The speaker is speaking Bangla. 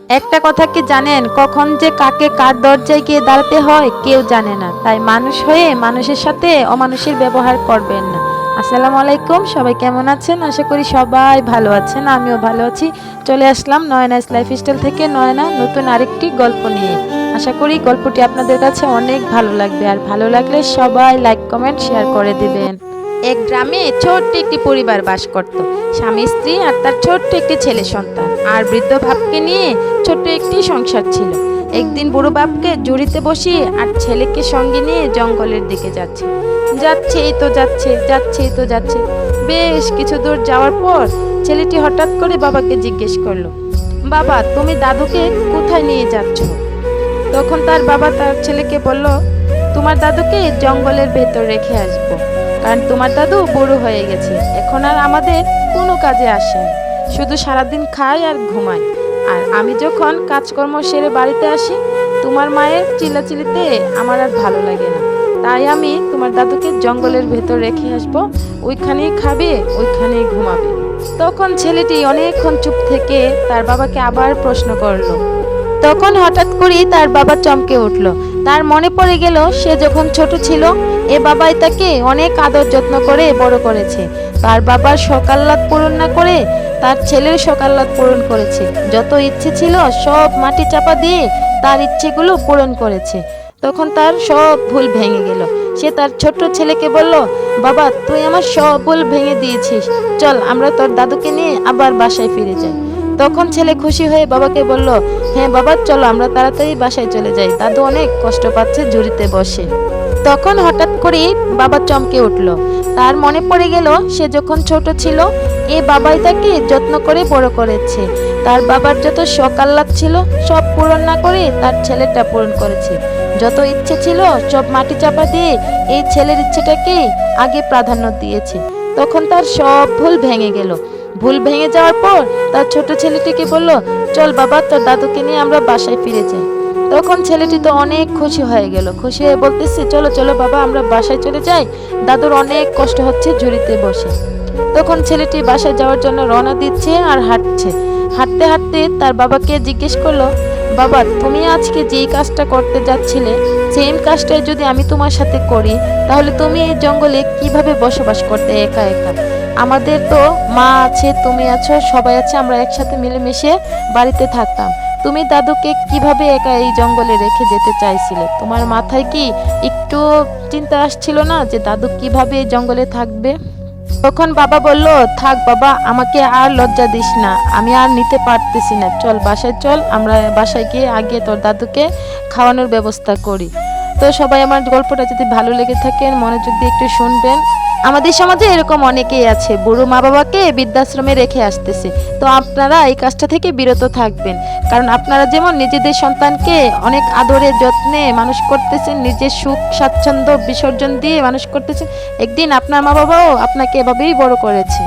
একটা কথা কি জানেন, কখন যে কাকে কার দরজায় গিয়ে দাঁড়াতে হয় কেউ জানে না। তাই মানুষ হয়ে মানুষের সাথে অমানুষের ব্যবহার করবেন না। আসসালামু আলাইকুম, সবাই কেমন আছেন? আশা করি সবাই ভালো আছেন, আমিও ভালো আছি। চলে আসলাম নয়নাস লাইফস্টাইল থেকে নয়না নতুন আরেকটি গল্প নিয়ে। আশা করি গল্পটি আপনাদের কাছে অনেক ভালো লাগবে, আর ভালো লাগলে সবাই লাইক কমেন্ট শেয়ার করে দিবেন। এক গ্রামে ছোট্ট একটি পরিবার বাস করত। স্বামী স্ত্রী আর তার ছোট্ট একটি ছেলে সন্তান আর বৃদ্ধ বাপকে নিয়ে ছোট্ট একটি সংসার ছিল। একদিন বুড়ো বাপকে জুড়িতে বসিয়ে আর ছেলেকে সঙ্গে নিয়ে জঙ্গলের দিকে যাচ্ছে। যাচ্ছে বেশ কিছু দূর যাওয়ার পর ছেলেটি হঠাৎ করে বাবাকে জিজ্ঞেস করলো, বাবা তুমি দাদুকে কোথায় নিয়ে যাচ্ছ? তখন তার বাবা তার ছেলেকে বলল, তোমার দাদুকে জঙ্গলের ভেতর রেখে আসবো, কারণ তোমার দাদু বুড়ো হয়ে গেছে, এখন আর আমাদের কোনো কাজে আসে না, শুধু সারাদিন খায় আর ঘুমায়। আর আমি যখন কাজকর্ম সেরে বাড়িতে আসি, তোমার মায়ের চিল্লাচিল্লিতে আমার আর ভালো লাগে না। তাই আমি তোমার দাদুকে জঙ্গলের ভেতর রেখে আসবো, ওইখানেই খাবে, ওইখানেই ঘুমাবে। তখন ছেলেটি অনেকক্ষণ চুপ থেকে তার বাবাকে আবার প্রশ্ন করলো। তখন হঠাৎ করেই তার বাবা চমকে উঠল। তার মনে পড়ে গেল সে যখন ছোট ছিল এ বাবাই তাকে অনেক আদর যত্ন করে বড় করেছে। তার বাবার সকাল্লাদ পূরণ না করে তার ছেলের সকাল্লাদ পূরণ করেছে। যত ইচ্ছে ছিল সব মাটি চাপা দিয়ে তার ইচ্ছেগুলো পূরণ করেছে। তখন তার সব ভুল ভেঙে গেল। সে তার ছোট্ট ছেলেকে বলল, বাবা তুই আমার সব ভুল ভেঙে দিয়েছিস, চল আমরা তোর দাদুকে নিয়ে আবার বাসায় ফিরে যাই। তখন ছেলে খুশি হয়ে বাবাকে বলল, হ্যাঁ বাবা চলো আমরা তাড়াতাড়ি বাসায় চলে যাই, দাদু অনেক কষ্ট পাচ্ছে ঝুড়িতে বসে। তখন হঠাৎ করেই বাবা চমকে উঠল। তার মনে পড়ে গেল সে যখন ছোট ছিল এ বাবাই তাকে যত্ন করে বড় করেছে। তার বাবার যত শখ আহ্লাদ ছিল সব পূরণ না করে তার ছেলেটা পূরণ করেছে। যত ইচ্ছে ছিল সব মাটি চাপা দিয়ে এই ছেলের ইচ্ছেটাকে আগে প্রাধান্য দিয়েছে। তখন তার সব ভুল ভেঙে গেল। ভুল ভেঙে যাওয়ার পর তার ছোট ছেলেটিকে বলল, চল বাবা তোর দাদুকে নিয়ে আমরা বাসায় ফিরে যাই। তখন ছেলেটি তো অনেক খুশি হয়ে গেল। খুশি হয়ে বলতেছে, চলো চলো বাবা আমরা বাসায় চলে যাই, দাদুর অনেক কষ্ট হচ্ছে ঝুড়িতে বসে। তখন ছেলেটি বাসায় যাওয়ার জন্য রওনা দিচ্ছে আর হাঁটছে। হাঁটতে হাঁটতে তার বাবাকে জিজ্ঞেস করলো, বাবা তুমি আজকে যেই কাজটা করতে যাচ্ছিলে সেম কাজটাই যদি আমি তোমার সাথে করি তাহলে তুমি এই জঙ্গলে কিভাবে বসবাস করতে একা একা? আমাদের তো মা আছে, তুমি আছো, সবাই আছে, আমরা একসাথে মিলেমিশে বাড়িতে থাকতাম। তুমি দাদুকে কিভাবে একা এই জঙ্গলে রেখে যেতে চাইছিলে? তোমার মাথায় কি একটু চিন্তা আসছিল না যে দাদু কিভাবে এই জঙ্গলে থাকবে? তখন বাবা বলল, থাক বাবা আমাকে আর লজ্জা দিস না, আমি আর নিতে পারতেছি না, চল বাসায় চল, আমরা বাসায় গিয়ে আগে তোর দাদুকে খাওয়ানোর ব্যবস্থা করি। তো সবাই আমার গল্পটা যদি ভালো লেগে থাকে মনোযোগ দিয়ে একটু শুনবেন। আমাদের সমাজে এরকম অনেকেই আছে বুড়ো মা বাবাকে বৃদ্ধাশ্রমে রেখে আসতেছে। তো আপনারা এই কাজটা থেকে বিরত থাকবেন, কারণ আপনারা যেমন নিজেদের সন্তানকে অনেক আদরে যত্নে মানুষ করতেছেন, নিজের সুখ স্বাচ্ছন্দ্য বিসর্জন দিয়ে মানুষ করতেছেন, একদিন আপনার মা বাবাও আপনাকে এভাবেই বড় করেছে।